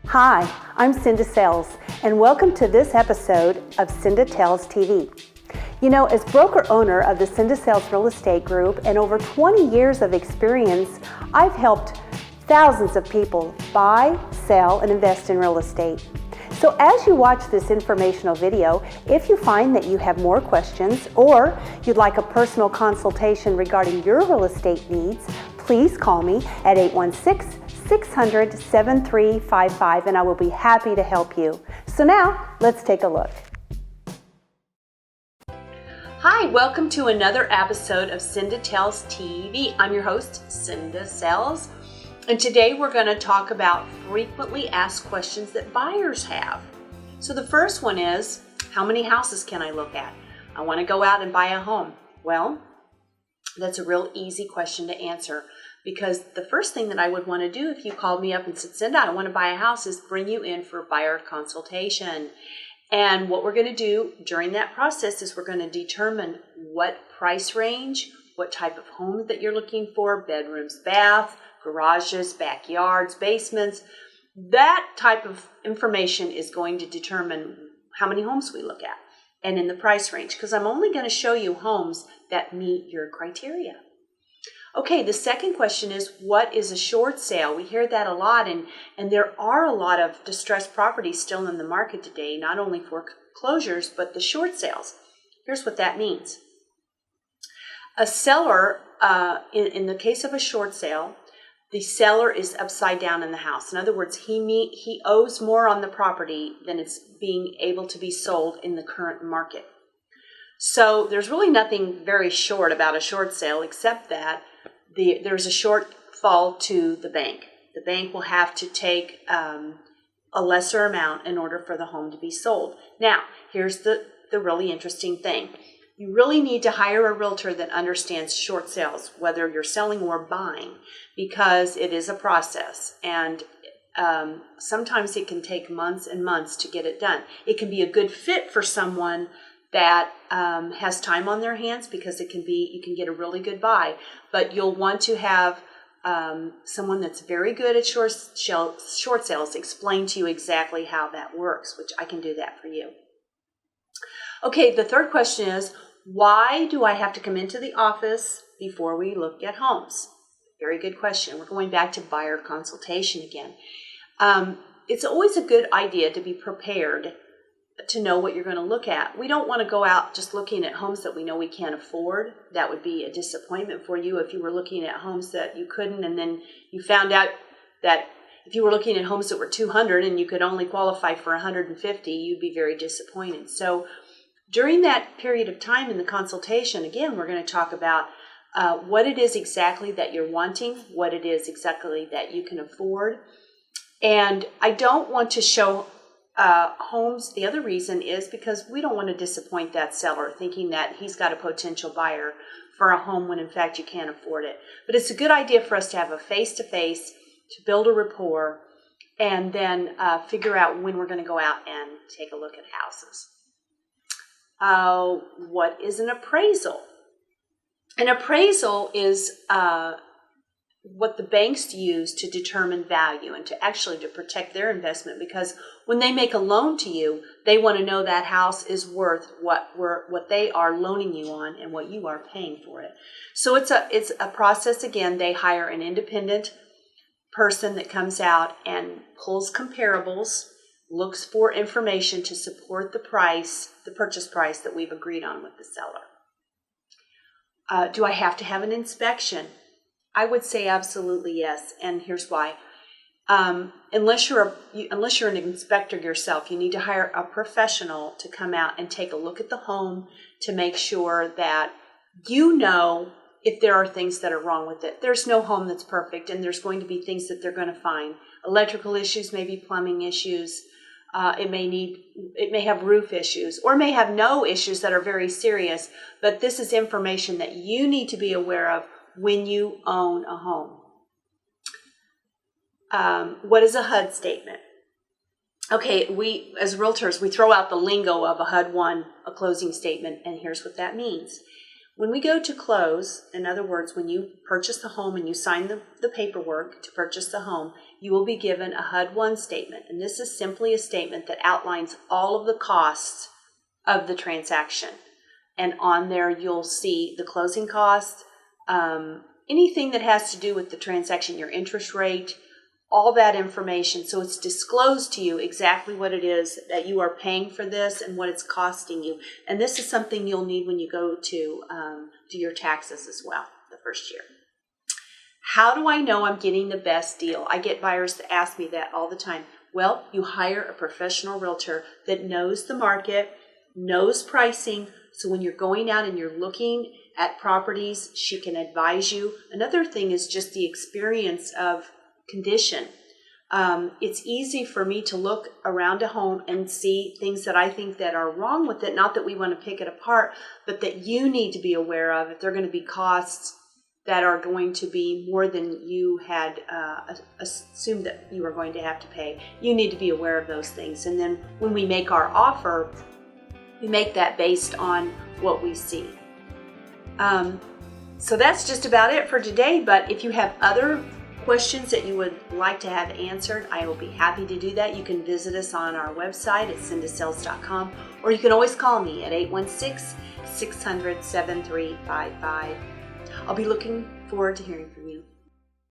Hi, I'm Cinda Sells, and welcome to this episode of Cinda Tells TV. You know, as broker-owner of the Cinda Sells Real Estate Group and over 20 years of experience, I've helped thousands of people buy, sell, and invest in real estate. So as you watch this informational video, if you find that you have more questions or you'd like a personal consultation regarding your real estate needs, please call me at 816-600-7355 and I will be happy to help you. So now, let's take a look. Hi, welcome to another episode of Cinda Tells TV. I'm your host, Cinda Sells, and today we're going to talk about frequently asked questions that buyers have. So the first one is, how many houses can I look at? I want to go out and buy a home. Well, that's a real easy question to answer, because the first thing that I would want to do if you called me up and said, Cinda, I want to buy a house, is bring you in for a buyer consultation. And what we're going to do during that process is we're going to determine what price range, what type of home that you're looking for, bedrooms, bath, garages, backyards, basements. That type of information is going to determine how many homes we look at and in the price range, because I'm only going to show you homes that meet your criteria. Okay, the second question is, what is a short sale? We hear that a lot, and there are a lot of distressed properties still in the market today, not only foreclosures, but the short sales. Here's what that means. A seller, in the case of a short sale, the seller is upside down in the house. In other words, he owes more on the property than it's being able to be sold in the current market. So there's really nothing very short about a short sale, except that there's a shortfall to the bank. The bank will have to take a lesser amount in order for the home to be sold. Now, here's the really interesting thing. You really need to hire a realtor that understands short sales, whether you're selling or buying, because it is a process. And sometimes it can take months and months to get it done. It can be a good fit for someone that has time on their hands, because you can get a really good buy, but you'll want to have someone that's very good at short sales explain to you exactly how that works, which I can do that for you. Okay, the third question is, why do I have to come into the office before we look at homes? Very good question. We're going back to buyer consultation again. It's always a good idea to be prepared to know what you're going to look at. We don't want to go out just looking at homes that we know we can't afford. That would be a disappointment for you if you were looking at homes that you couldn't, and then you found out that if you were looking at homes that were 200 and you could only qualify for 150, you'd be very disappointed. So during that period of time in the consultation, again, we're going to talk about what it is exactly that you're wanting, what it is exactly that you can afford. And I don't want to show homes. The other reason is because we don't want to disappoint that seller thinking that he's got a potential buyer for a home when in fact you can't afford it. But it's a good idea for us to have a face-to-face, to build a rapport, and then figure out when we're going to go out and take a look at houses. What is an appraisal? An appraisal is what the banks use to determine value and to protect their investment, because when they make a loan to you, they want to know that house is worth what they are loaning you on and what you are paying for it. So it's a process. Again, they hire an independent person that comes out and pulls comparables, looks for information to support the purchase price that we've agreed on with the seller. Do I have to have an inspection? I would say absolutely yes, and here's why. Unless you're an inspector yourself, you need to hire a professional to come out and take a look at the home to make sure that you know if there are things that are wrong with it. There's no home that's perfect, and there's going to be things that they're going to find. Electrical issues, maybe plumbing issues. It may have roof issues, or may have no issues that are very serious, but this is information that you need to be aware of when you own a home. What is a HUD statement? Okay, we as realtors, we throw out the lingo of a HUD-1, a closing statement, and here's what that means. When we go to close, in other words, when you purchase the home and you sign the paperwork to purchase the home, you will be given a HUD-1 statement. And this is simply a statement that outlines all of the costs of the transaction. And on there, you'll see the closing costs, anything that has to do with the transaction, your interest rate, all that information. So it's disclosed to you exactly what it is that you are paying for this and what it's costing you. And this is something you'll need when you go to do your taxes as well the first year. How do I know I'm getting the best deal? I get buyers that ask me that all the time. Well, you hire a professional realtor that knows the market, knows pricing. So when you're going out and you're looking at properties, she can advise you. Another thing is just the experience of condition. It's easy for me to look around a home and see things that I think that are wrong with it. Not that we want to pick it apart, but that you need to be aware of. If there are going to be costs that are going to be more than you had assumed that you were going to have to pay, you need to be aware of those things. And then when we make our offer, we make that based on what we see. So that's just about it for today. But if you have other questions that you would like to have answered, I will be happy to do that. You can visit us on our website at cindasales.com, or you can always call me at 816-600-7355. I'll be looking forward to hearing from you.